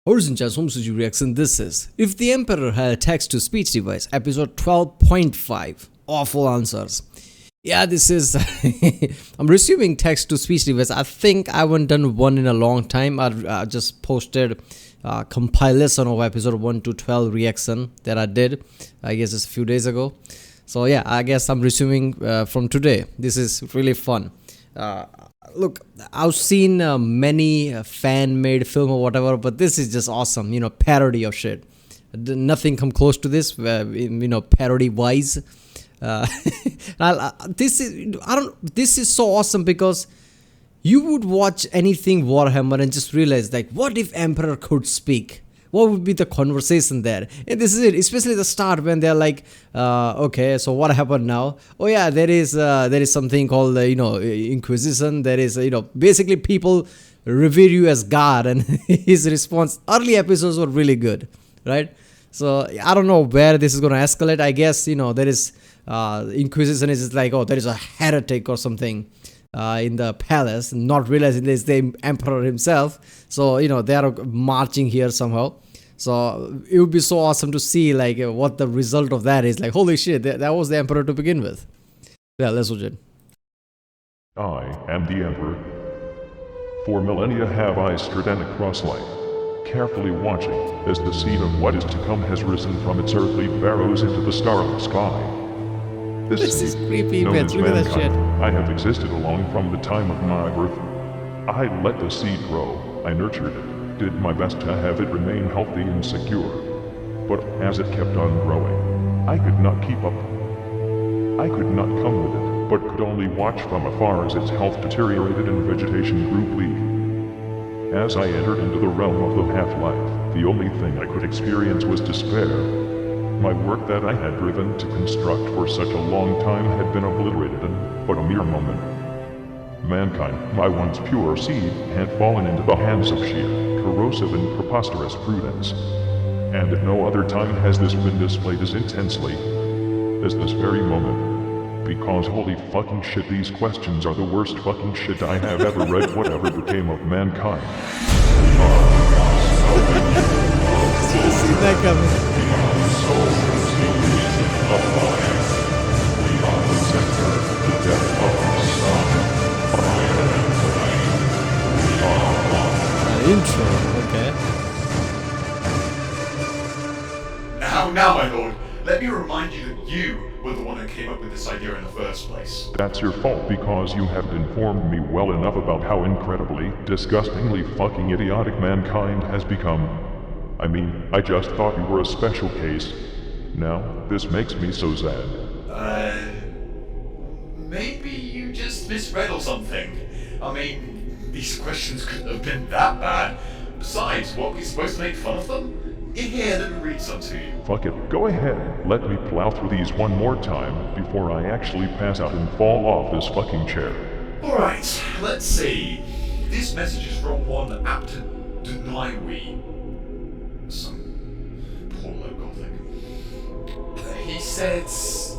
Horizon Chas Home Suji Reaction. This is If the Emperor Had a Text to Speech Device, episode 12.5. Awful answers. Yeah, this is. I'm resuming text to speech device. I think I haven't done one in a long time. I just posted compilation of episode 1 to 12 reaction that I did, I guess it's a few days ago. So yeah, I guess I'm resuming from today. This is really fun. Look, I've seen many fan-made film or whatever, but this is just awesome. Parody of shit. Nothing come close to this. Parody-wise. This is so awesome because you would watch anything Warhammer and just realize, like, what if Emperor could speak? What would be the conversation there? And this is it, especially the start when they're like, okay, so what happened now? Oh yeah, there is something called Inquisition. There is basically people revere you as God, and his response. Early episodes were really good, right? So I don't know where this is gonna escalate. I guess there is Inquisition is like, oh, there is a heretic or something in the palace, not realizing it's the emperor himself. So they are marching here somehow. So it would be so awesome to see like what the result of that is. Like, holy shit, that was the emperor to begin with. Yeah, let's watch it. I am the Emperor. For millennia have I striven across life, carefully watching as the seed of what is to come has risen from its earthly barrows into the starlit sky. This is creepy, known man. as Look at that mankind, shit. I have existed along from the time of my birth. I let the seed grow, I nurtured it, did my best to have it remain healthy and secure. But as it kept on growing, I could not keep up. I could not come with it, but could only watch from afar as its health deteriorated and vegetation grew bleak. As I entered into the realm of the half-life, the only thing I could experience was despair. My work that I had driven to construct for such a long time had been obliterated in but a mere moment. Mankind, my once pure seed, had fallen into the hands of sheer, corrosive and preposterous prudence. And at no other time has this been displayed as intensely as this very moment. Because holy fucking shit, these questions are the worst fucking shit I have ever read. Whatever became of mankind? Should have seen that coming. Intro, okay. Now, my lord, let me remind you that you were the one who came up with this idea in the first place. That's your fault because you haven't informed me well enough about how incredibly, disgustingly fucking idiotic mankind has become. I mean, I just thought you were a special case. Now, this makes me so sad. Maybe you just misread or something. I mean, these questions couldn't have been that bad. Besides, what, we supposed to make fun of them? Here, let me read some to you. Fuck it, go ahead. Let me plow through these one more time before I actually pass out and fall off this fucking chair. Alright, let's see. This message is from one apt to deny we. Some poor local thing. He says,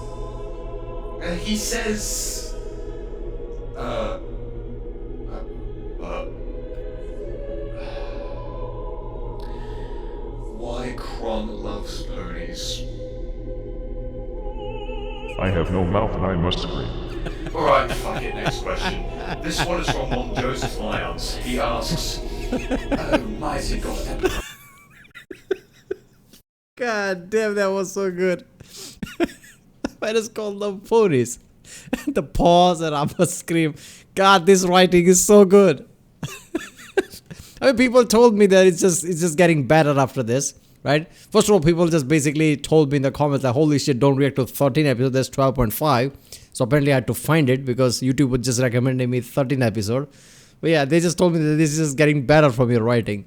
why Kron loves ponies. I have no mouth and I must scream. Alright, fuck it, next question. This one is from one Joseph Lyons. He asks, oh, mighty God, Emperor. God damn, that was so good. I just called them ponies. The pause and I must scream. God, this writing is so good. I mean, people told me that it's just getting better after this, right? First of all, people just basically told me in the comments that, holy shit, don't react to 13 episodes, there's 12.5. So apparently I had to find it because YouTube was just recommending me 13 episode. But yeah, they just told me that this is just getting better from your writing.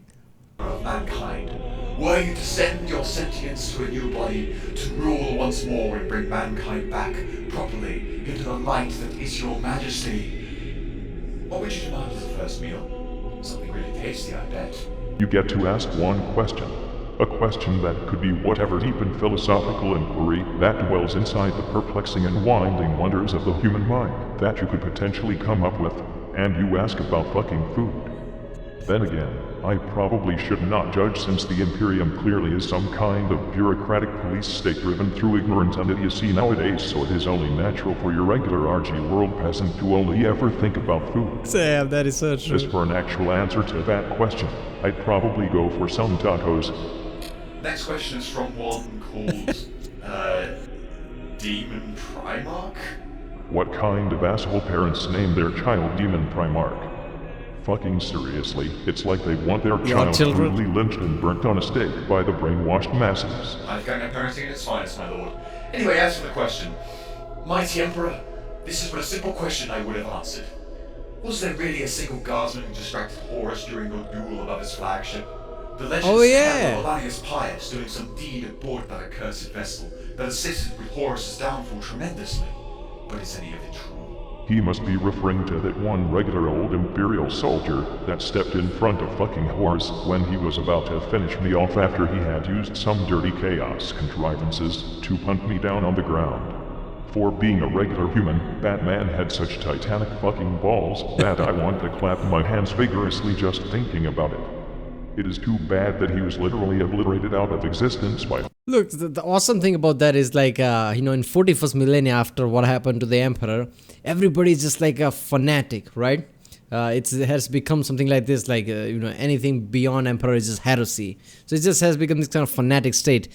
Of mankind, were you to send your sentience to a new body to rule once more and bring mankind back properly into the light that is your majesty, what would you demand as a first meal? Something really tasty, I bet. You get to ask one question. A question that could be whatever deep and philosophical inquiry that dwells inside the perplexing and winding wonders of the human mind that you could potentially come up with, and you ask about fucking food. Then again, I probably should not judge since the Imperium clearly is some kind of bureaucratic police state driven through ignorance and idiocy nowadays, so it is only natural for your regular RG world peasant to only ever think about food. Sam, that is so true. As for an actual answer to that question, I'd probably go for some tacos. Next question is from one called, Demon Primarch? What kind of asshole parents name their child Demon Primarch? Fucking seriously, it's like they want their child children? brutally lynched and burnt on a stake by the brainwashed masses. I've got no parenting at its finest, my lord. Anyway, as for the question, Mighty Emperor, this is but a simple question I would have answered. Was there really a single guardsman who distracted Horus during your duel above his flagship? The legends Oh, yeah. tell of Olanius Pius doing some deed aboard that accursed vessel that assisted with Horus's downfall tremendously. But is any of it true? He must be referring to that one regular old Imperial soldier that stepped in front of fucking Horus when he was about to finish me off after he had used some dirty chaos contrivances to punt me down on the ground. For being a regular human, Batman had such titanic fucking balls that I want to clap my hands vigorously just thinking about it. It is too bad that he was literally obliterated out of existence by... Look, the awesome thing about that is like, in 41st millennia after what happened to the Emperor, everybody's just like a fanatic, right? It has become something like this, like, anything beyond Emperor is just heresy. So it just has become this kind of fanatic state.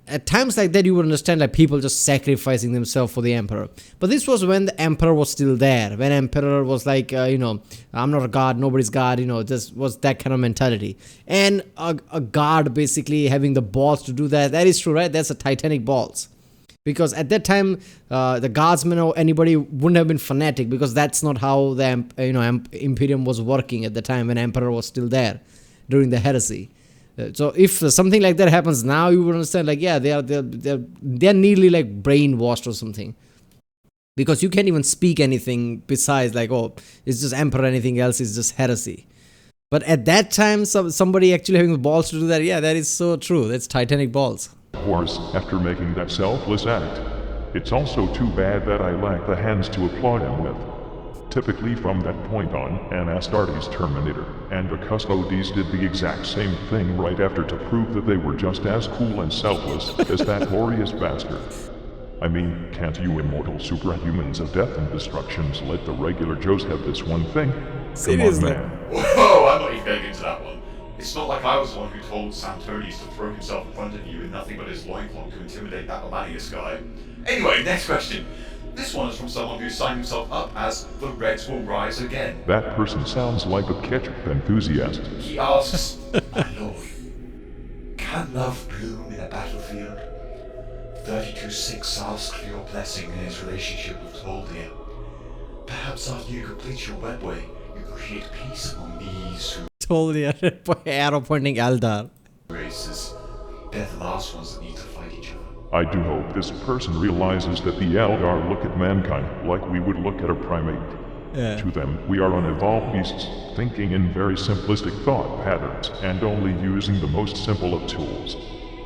At times like that, you would understand like people just sacrificing themselves for the Emperor. But this was when the Emperor was still there. When Emperor was like, I'm not a god, nobody's god, just was that kind of mentality. And a god basically having the balls to do that, that is true, right? That's a titanic balls. Because at that time, the guardsmen or anybody wouldn't have been fanatic, because that's not how the Imperium was working at the time when Emperor was still there during the heresy. So if something like that happens now, you would understand like, yeah, they're nearly like brainwashed or something, because you can't even speak anything besides like, oh, it's just Emperor, anything else is just heresy. But at that time, somebody actually having the balls to do that, yeah, that is so true. That's titanic balls. Horus after making that selfless act. It's also too bad that I lack the hands to applaud him with. Typically from that point on, an Astartes Terminator and the Custodes did the exact same thing right after to prove that they were just as cool and selfless as that glorious bastard. I mean, can't you immortal superhumans of death and destructions let the regular Joes have this one thing? Seriously? Come on, man. Whoa, I'm not even getting into that one. It's not like I was the one who told Santones to throw himself in front of you with nothing but his loincloth to intimidate that Olanius guy. Anyway, next question. This one is from someone who signed himself up as The Reds Will Rise Again. That person sounds like a ketchup enthusiast. He asks, My lord, can love bloom in a battlefield? 32-6 asks for your blessing in his relationship with Toldir. Perhaps after you complete your webway, you create peace among these who Totally arrow pointing Eldar. races. They're the last ones that need to fight each other. I do hope this person realizes that the Eldar look at mankind like we would look at a primate. Yeah. To them, we are unevolved beasts, thinking in very simplistic thought patterns and only using the most simple of tools.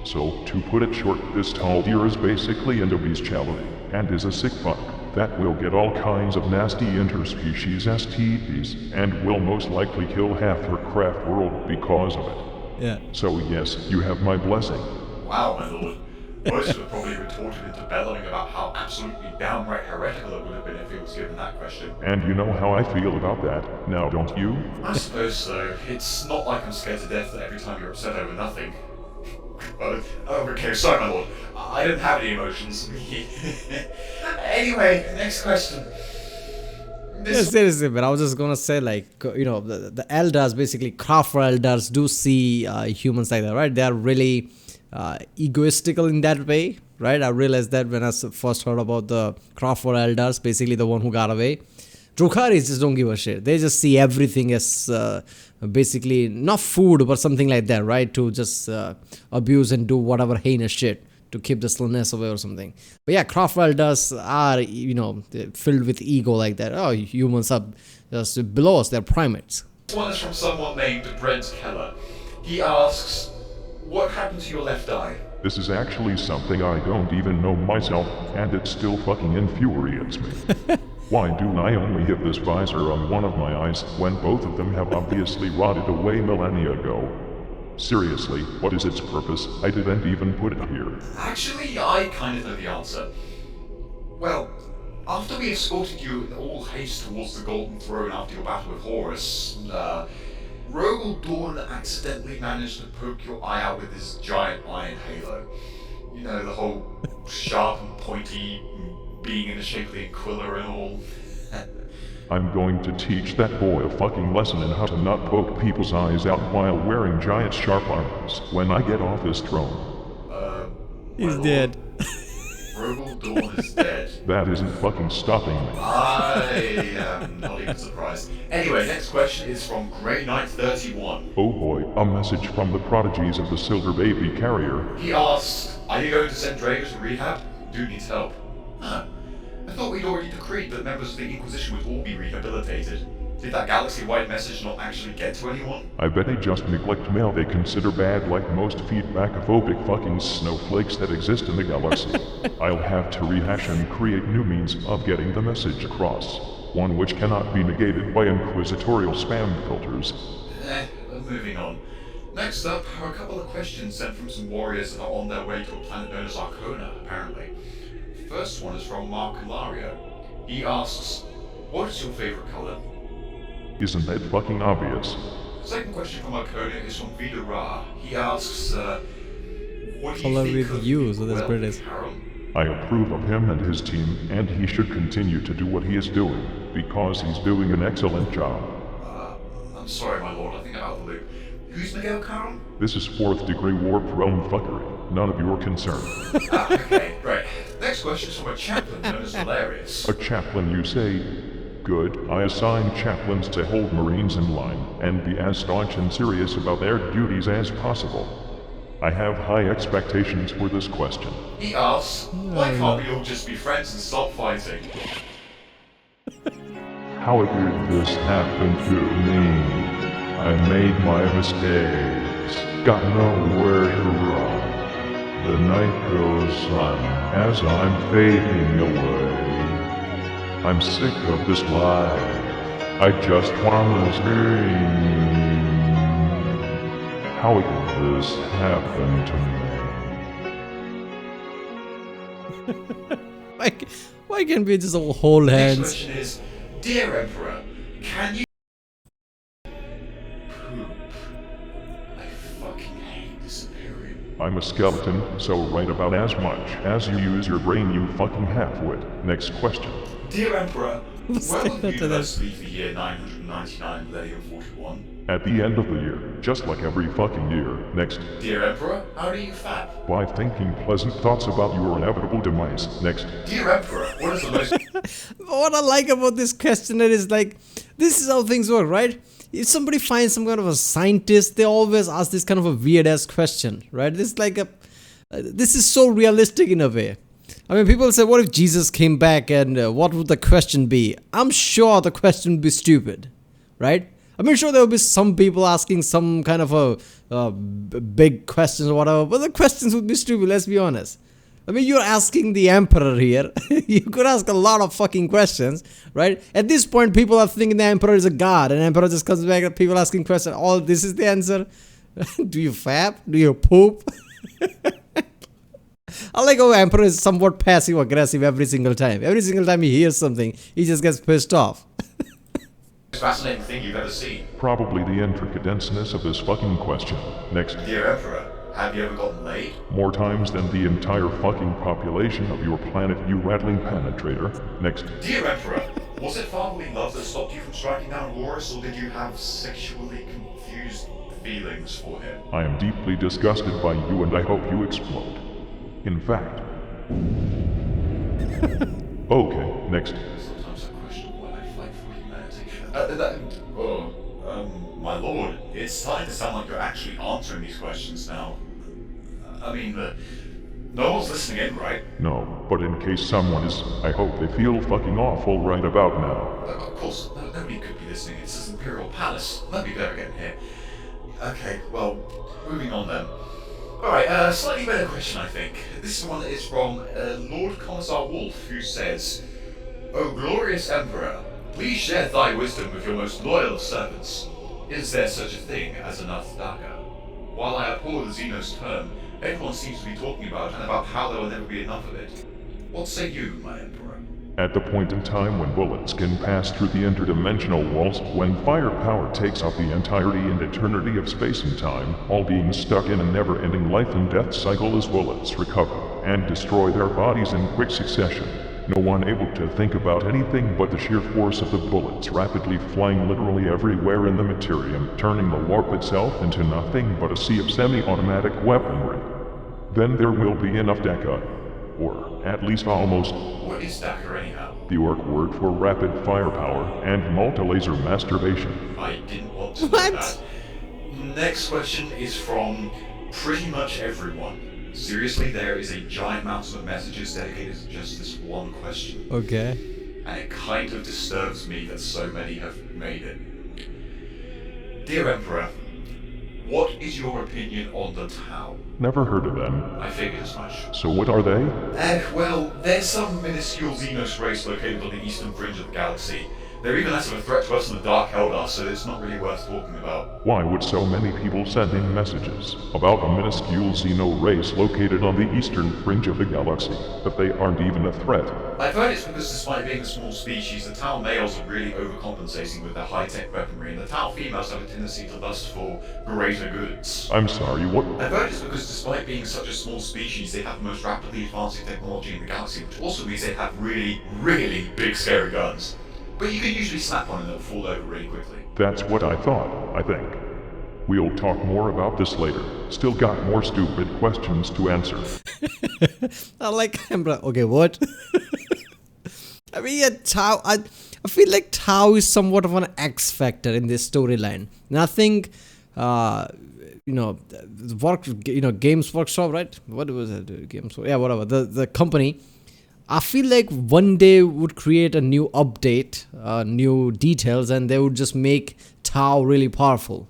So, to put it short, this Taldir is basically endobestiality, and is a sick fuck that will get all kinds of nasty interspecies STDs, and will most likely kill half her craft world because of it. Yeah. So yes, you have my blessing. Wow, my lord. Most would have probably retorted into bellowing about how absolutely downright heretical it would have been if he was given that question. And you know how I feel about that, now don't you? I suppose so. It's not like I'm scared to death that every time you're upset over nothing. Okay, sorry, my lord. I don't have any emotions. Anyway, next question. Yeah, seriously, but I was just gonna say, like, the Eldars, basically, Crawford Eldars do see humans like that, right? They are really egoistical in that way, right? I realized that when I first heard about the Crawford Eldars, basically the one who got away. Drukharis just don't give a shit. They just see everything as basically not food, but something like that, right? To just abuse and do whatever heinous shit to keep the slowness away or something. But yeah, Crawford Eldars are, filled with ego like that. Oh, humans are just below us, they're primates. This one is from someone named Brent Keller. He asks, what happened to your left eye? This is actually something I don't even know myself, and it still fucking infuriates me. Why do I only have this visor on one of my eyes when both of them have obviously rotted away millennia ago? Seriously, what is its purpose? I didn't even put it here. Actually, I kind of know the answer. Well, after we escorted you in all haste towards the Golden Throne after your battle with Horus, Rogel Dawn accidentally managed to poke your eye out with his giant iron halo. You know, the whole sharp and pointy being in the shape of the Aquila and all. I'm going to teach that boy a fucking lesson in how to not poke people's eyes out while wearing giant sharp arms when I get off this throne. He's dead. Rogel Dawn is dead. That isn't fucking stopping me. I am not even surprised. Anyway, next question is from Grey Knight 31. Oh boy, a message from the prodigies of the Silver Baby Carrier. He asks, are you going to send Drago to rehab? Dude needs help. Huh. I thought we'd already decreed that members of the Inquisition would all be rehabilitated. Did that galaxy-wide message not actually get to anyone? I bet they just neglect mail they consider bad like most feedback-phobic fucking snowflakes that exist in the galaxy. I'll have to rehash and create new means of getting the message across. One which cannot be negated by inquisitorial spam filters. Moving on. Next up are a couple of questions sent from some warriors that are on their way to a planet known as Arcona, apparently. First one is from Mark Hilario. He asks, what is your favorite color? Isn't that fucking obvious? Second question from Arcona is from Vida Ra. He asks, what do Color you think with of you, so that's British. Harem? I approve of him and his team, and he should continue to do what he is doing, because he's doing an excellent job. I'm sorry, my lord, I think I'm out of the loop. Who's Miguel Caron? This is 4th degree warp realm fuckery. None of your concern. Okay, great. Next question is from a chaplain known as Valerius. A chaplain, you say? Good. I assign chaplains to hold Marines in line and be as staunch and serious about their duties as possible. I have high expectations for this question. He asks, why can't we all just be friends and stop fighting? How did this happen to me? I made my mistakes, got nowhere to run. The night goes on as I'm fading away. I'm sick of this life, I just wanna scream. How did this happen to me? Why can't we just all hold Next hands? question is, dear Emperor, can you poop? I fucking hate this Imperium. I'm a skeleton, so write about as much as you use your brain, you fucking halfwit. Next question. Dear Emperor, Say when will that the to them. universe leave the year 999 Millennium 41? At the end of the year, just like every fucking year. Next. Dear Emperor, how do you fap? By thinking pleasant thoughts about your inevitable demise. Next. Dear Emperor, what is the most What I like about this questionnaire is like, this is how things work, right? If somebody finds some kind of a scientist, they always ask this kind of a weird ass question, right? This is like this is so realistic in a way. I mean, people say, what if Jesus came back and what would the question be? I'm sure the question would be stupid, right? I mean, sure, there will be some people asking some kind of a big questions or whatever, but the questions would be stupid, let's be honest. I mean, you're asking the emperor here. You could ask a lot of fucking questions, right? At this point, people are thinking the emperor is a god, and emperor just comes back and people asking questions. All this is the answer. Do you fap? Do you poop? I like how emperor is somewhat passive aggressive every single time. Every single time he hears something, he just gets pissed off. fascinating thing you've ever seen? Probably the intricate denseness of this fucking question. Next. Dear Emperor, have you ever gotten laid? More times than the entire fucking population of your planet, you rattling penetrator. Next. Dear Emperor, was it fatherly love that stopped you from striking down Horus, or did you have sexually confused feelings for him? I am deeply disgusted by you and I hope you explode. In fact. Okay, next. Sometimes I question why I fight for humanity. My lord, it's starting to sound like you're actually answering these questions now. I mean, no one's listening in, right? No, but in case someone is, I hope they feel fucking awful right about now. Of course, nobody could be listening. It's this Imperial Palace. Let me better get in here. Okay, well, moving on then. Alright, slightly better question, I think. This one is from Lord Commissar Wolf, who says, O glorious Emperor, please share thy wisdom with your most loyal servants. Is there such a thing as an Athdaka? While I abhor the Xenos term, everyone seems to be talking about and about how there will never be enough of it. What say you, my Emperor? At the point in time when bullets can pass through the interdimensional walls, when firepower takes up the entirety and eternity of space and time, all beings stuck in a never-ending life and death cycle as bullets recover and destroy their bodies in quick succession. No one able to think about anything but the sheer force of the bullets rapidly flying literally everywhere in the materium, turning the warp itself into nothing but a sea of semi-automatic weaponry. Then there will be enough Deka, or at least almost. What is Daka anyhow? The orc word for rapid firepower and multi-laser masturbation. I didn't want to know What? that. Next question is from pretty much everyone. Seriously, there is a giant mountain of messages dedicated to just this one question. Okay. And it kind of disturbs me that so many have made it. Dear Emperor, what is your opinion on the Tau? Never heard of them. I figured as much. So what are they? Well, there's some minuscule Xenos race located on the eastern fringe of the galaxy. They're even less of a threat to us than the Dark Eldar, so it's not really worth talking about. Why would so many people send in messages about a minuscule Xeno race located on the eastern fringe of the galaxy, that they aren't even a threat? I've heard it's because despite being a small species, the Tau males are really overcompensating with their high-tech weaponry, and the Tau females have a tendency to lust for greater goods. I'm sorry, what? I've heard it's because despite being such a small species, they have the most rapidly advancing technology in the galaxy, which also means they have really, really big scary guns. But you can usually slap one and it'll fall over really quickly. That's what I thought, I think. We'll talk more about this later. Still got more stupid questions to answer. I like Emperor. Okay, what? I mean, yeah, Tau. I feel like Tau is somewhat of an X factor in this storyline. Nothing, Games Workshop, right? What was it? Games? Yeah, whatever. The company. I feel like one day would create a new update, new details, and they would just make Tau really powerful.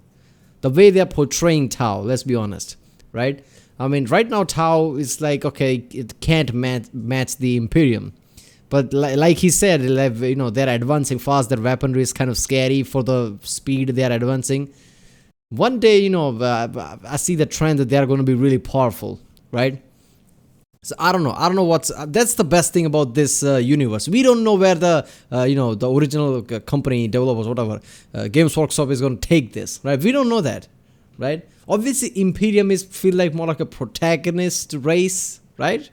The way they're portraying Tau, let's be honest, right? I mean, right now Tau is like, okay, it can't match the Imperium. But like he said, they're advancing fast, their weaponry is kind of scary for the speed they're advancing. One day, I see the trend that they're going to be really powerful, right? So I don't know what's that's the best thing about this universe. We don't know where the the original company, developers, whatever, Games Workshop is going to take this, right? We don't know that, right? Obviously Imperium feel like more like a protagonist race, right?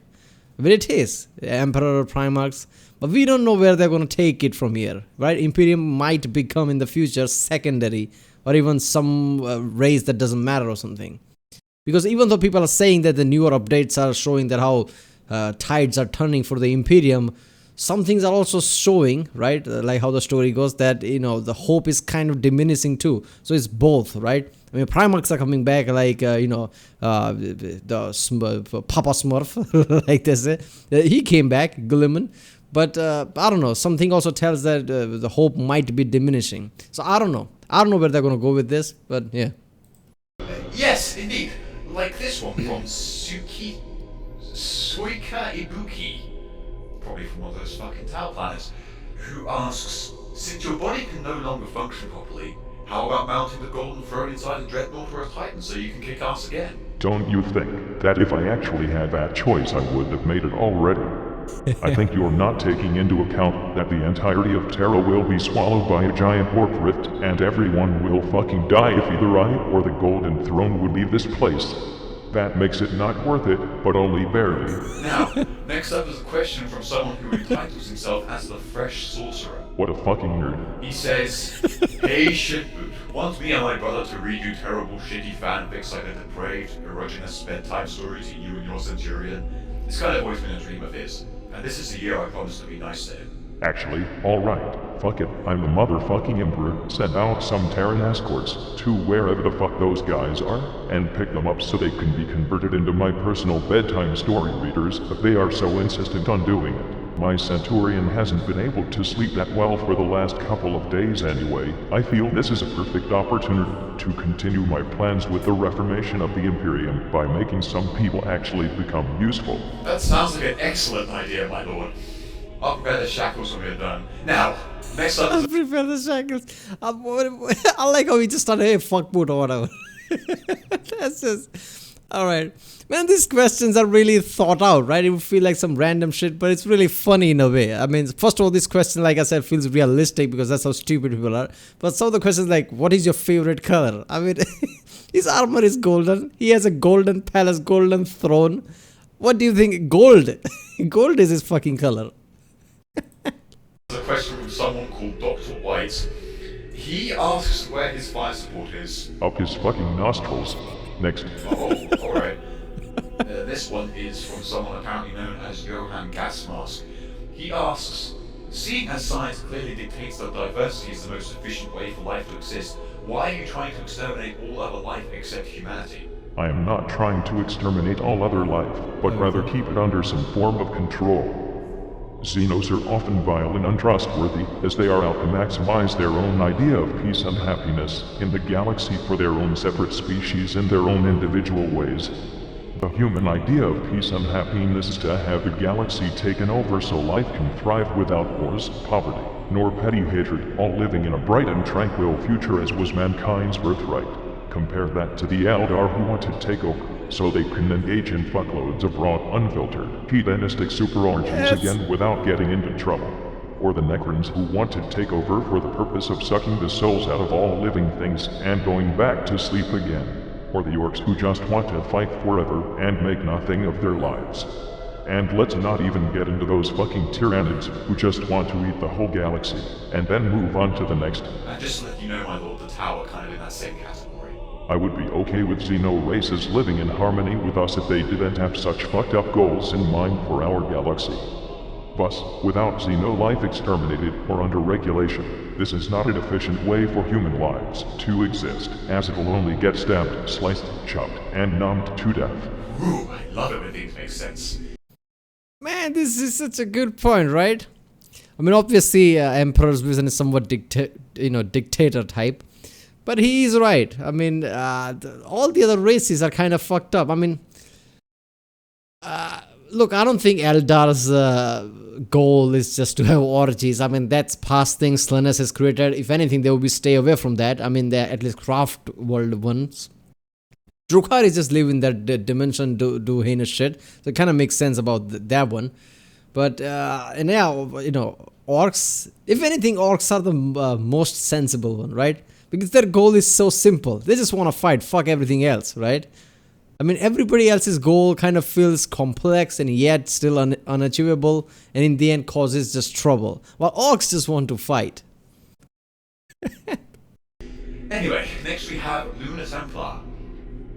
But it is Emperor, Primarchs, but we don't know where they're going to take it from here, right? Imperium might become in the future secondary, or even some race that doesn't matter or something. Because even though people are saying that the newer updates are showing that how tides are turning for the Imperium, some things are also showing, right? Like how the story goes, that the hope is kind of diminishing too. So it's both, right? I mean, Primarchs are coming back, like the Papa Smurf, like they say. He came back, Gulliman. But I don't know. Something also tells that the hope might be diminishing. So I don't know. I don't know where they're going to go with this, but yeah. Yes, indeed. Like this one from Suika Ibuki, probably from one of those fucking Tau planets, who asks, since your body can no longer function properly, how about mounting the Golden Throne inside a Dreadnought or a Titan so you can kick ass again? Don't you think that if I actually had that choice, I would have made it already? I think you're not taking into account that the entirety of Terra will be swallowed by a giant warp rift, and everyone will fucking die if either I or the Golden Throne would leave this place. That makes it not worth it, but only barely. Now, next up is a question from someone who entitles himself as the Fresh Sorcerer. What a fucking nerd. He says, hey shitboot, want me and my brother to read you terrible shitty fanfics like a depraved, erogenous bedtime story to you and your Centurion? It's kind of always been a dream of his, and this is the year I promised to be nice to him. Actually, alright, fuck it, I'm the motherfucking Emperor. Send out some Terran escorts to wherever the fuck those guys are, and pick them up so they can be converted into my personal bedtime story readers, but they are so insistent on doing it. My Centurion hasn't been able to sleep that well for the last couple of days anyway. I feel this is a perfect opportunity to continue my plans with the reformation of the Imperium by making some people actually become useful. That sounds like an excellent idea, my lord. I'll prepare the shackles when we're done. Now, next up is Prepare the shackles. I like how he just started, hey, fuck mood or whatever. That's just. Alright. Man, these questions are really thought out, right? It would feel like some random shit, but it's really funny in a way. I mean, first of all, this question, like I said, feels realistic because that's how stupid people are. But some of the questions like, what is your favorite color? I mean, his armor is golden. He has a golden palace, golden throne. What do you think? Gold. Gold is his fucking color. a question from someone called Dr. White. He asks where his fire support is. Up his fucking nostrils. Next. Oh, alright. This one is from someone apparently known as Johann Gasmask. He asks, seeing as science clearly dictates that diversity is the most efficient way for life to exist, why are you trying to exterminate all other life except humanity? I am not trying to exterminate all other life, but rather keep it under some form of control. Xenos are often vile and untrustworthy, as they are out to maximize their own idea of peace and happiness in the galaxy for their own separate species in their own individual ways. The human idea of peace and happiness is to have the galaxy taken over so life can thrive without wars, poverty, nor petty hatred, all living in a bright and tranquil future as was mankind's birthright. Compare that to the Eldar who want to take over, so they can engage in fuckloads of raw, unfiltered, hedonistic super orgies again without getting into trouble. Or the Necrons who want to take over for the purpose of sucking the souls out of all living things and going back to sleep again. Or the Orcs who just want to fight forever and make nothing of their lives. And let's not even get into those fucking Tyranids who just want to eat the whole galaxy and then move on to the next. And just to let you know, my lord, the tower kind of in that same category. I would be okay with Xeno races living in harmony with us if they didn't have such fucked up goals in mind for our galaxy. Thus, without Xeno life exterminated or under regulation, this is not an efficient way for human lives to exist, as it will only get stabbed, sliced, chopped, and numbed to death. Ooh, I love it when things make sense. Man, this is such a good point, right? I mean, obviously, Emperor's vision is somewhat dictator type, but he is right. I mean, all the other races are kind of fucked up. I mean, look, I don't think Eldar's goal is just to have orgies. I mean, that's past things Slaanesh has created. If anything, they will be stay away from that. I mean, they're at least craft world ones. Drukhari just live in that dimension, do heinous shit. So it kind of makes sense about that one. But, and yeah, orcs, if anything, orcs are the most sensible one, right? Because their goal is so simple. They just want to fight, fuck everything else, right? I mean, everybody else's goal kind of feels complex and yet still unachievable, and in the end causes just trouble. While orcs just want to fight. Anyway, next we have Luna Templar.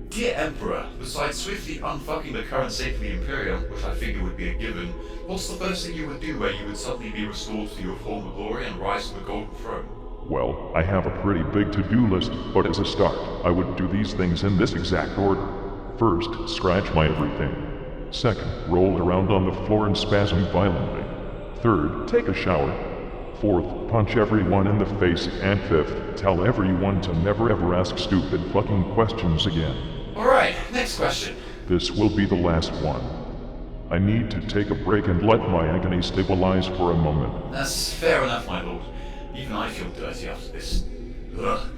Dear Emperor, besides swiftly unfucking the current state of the Imperium, which I figure would be a given, what's the first thing you would do where you would suddenly be restored to your former glory and rise to the Golden Throne? Well, I have a pretty big to-do list, but as a start, I would do these things in this exact order. First, scratch my everything. Second, roll around on the floor and spasm violently. Third, take a shower. Fourth, punch everyone in the face. And fifth, tell everyone to never ever ask stupid fucking questions again. Alright, next question. This will be the last one. I need to take a break and let my agony stabilize for a moment. That's fair enough, my lord. Even I feel dirty after this. Ugh.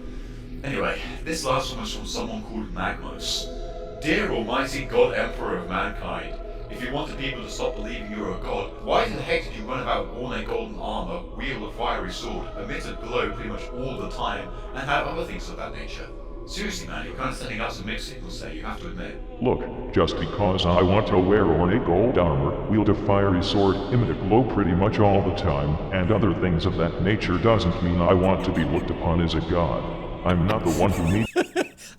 Anyway, this last one was from someone called Magmos. Dear Almighty God Emperor of mankind, if you wanted people to stop believing you were a god, why the heck did you run about worn a golden armor, wield a fiery sword, emit a glow pretty much all the time, and have other things of that nature? Seriously, man, you're kind of sending out some mixed signals there, you have to admit. Look, just because I want to wear ornate gold armor, wield a fiery sword, emit a glow pretty much all the time, and other things of that nature doesn't mean I want to be looked upon as a god. I'm not the one who needs...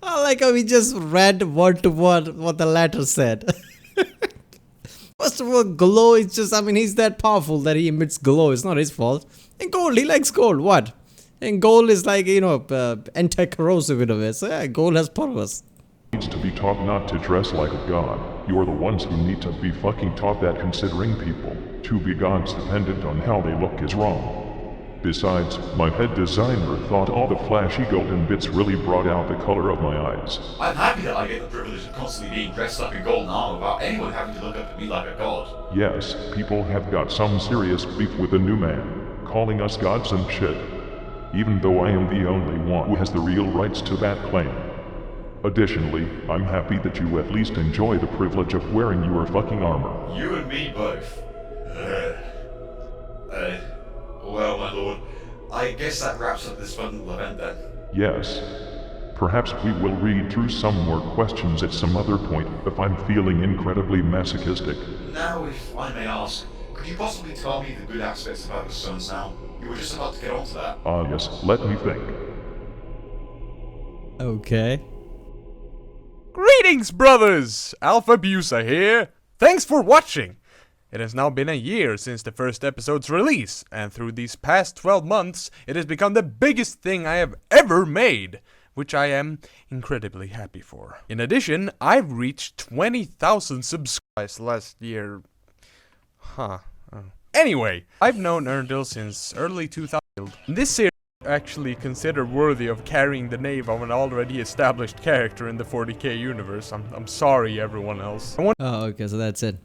I like how we just read word to word what the letter said. First of all, glow is just, I mean, he's that powerful that he emits glow. It's not his fault. And gold, he likes gold. What? And gold is like, anti-corrosive in a way. So yeah, gold has purpose. Needs to be taught not to dress like a god. You're the ones who need to be fucking taught that considering people to be gods dependent on how they look is wrong. Besides, my head designer thought all the flashy golden bits really brought out the color of my eyes. I'm happy that I get the privilege of constantly being dressed up in golden armor without anyone having to look up at me like a god. Yes, people have got some serious beef with the new man, calling us gods and shit. Even though I am the only one who has the real rights to that claim. Additionally, I'm happy that you at least enjoy the privilege of wearing your fucking armor. You and me both. Well, my lord, I guess that wraps up this fun little event then. Yes. Perhaps we will read through some more questions at some other point if I'm feeling incredibly masochistic. Now, if I may ask, could you possibly tell me the good aspects about the Suns now? You were just about to get onto that. Ah yes, let me think. Okay. Greetings, brothers! Alpha Busa here. Thanks for watching. It has now been a year since the first episode's release, and through these past 12 months, it has become the biggest thing I have ever made, which I am incredibly happy for. In addition, I've reached 20,000 subscribers last year. Anyway, I've known Erndil since early 2000. This series is actually considered worthy of carrying the name of an already established character in the 40k universe. I'm sorry, everyone else. Oh, okay, so that's it.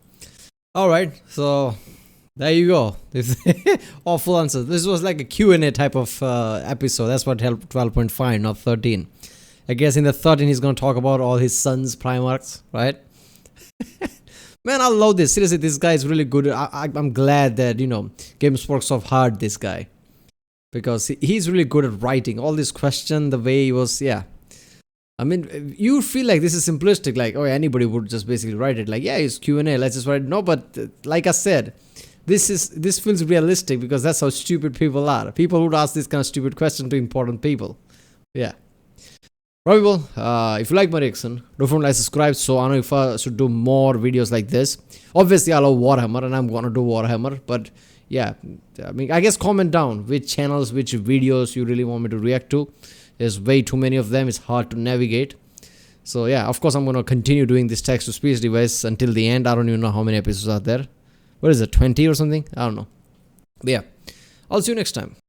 Alright, so there you go. This awful answer. This was like a Q&A type of episode. That's what helped 12.5, not 13. I guess in the 13 he's going to talk about all his sons' Primarchs, right? Man, I love this. Seriously, this guy is really good. I'm glad that, you know, GameSparksoft hired this guy. Because he's really good at writing. All this question, the way he was, yeah. I mean, you feel like this is simplistic, like, oh, anybody would just basically write it, like, yeah, it's Q&A, let's just write it. No, but like I said, this feels realistic because that's how stupid people are. People would ask this kind of stupid question to important people. Yeah. Right, people, if you like my reaction, don't forget to subscribe so I know if I should do more videos like this. Obviously, I love Warhammer and I'm gonna do Warhammer, but yeah, I mean, I guess comment down which channels, which videos you really want me to react to. There's way too many of them, it's hard to navigate. So yeah, of course I'm going to continue doing this text-to-speech device until the end. I don't even know how many episodes are there. What is it, 20 or something? I don't know. But yeah, I'll see you next time.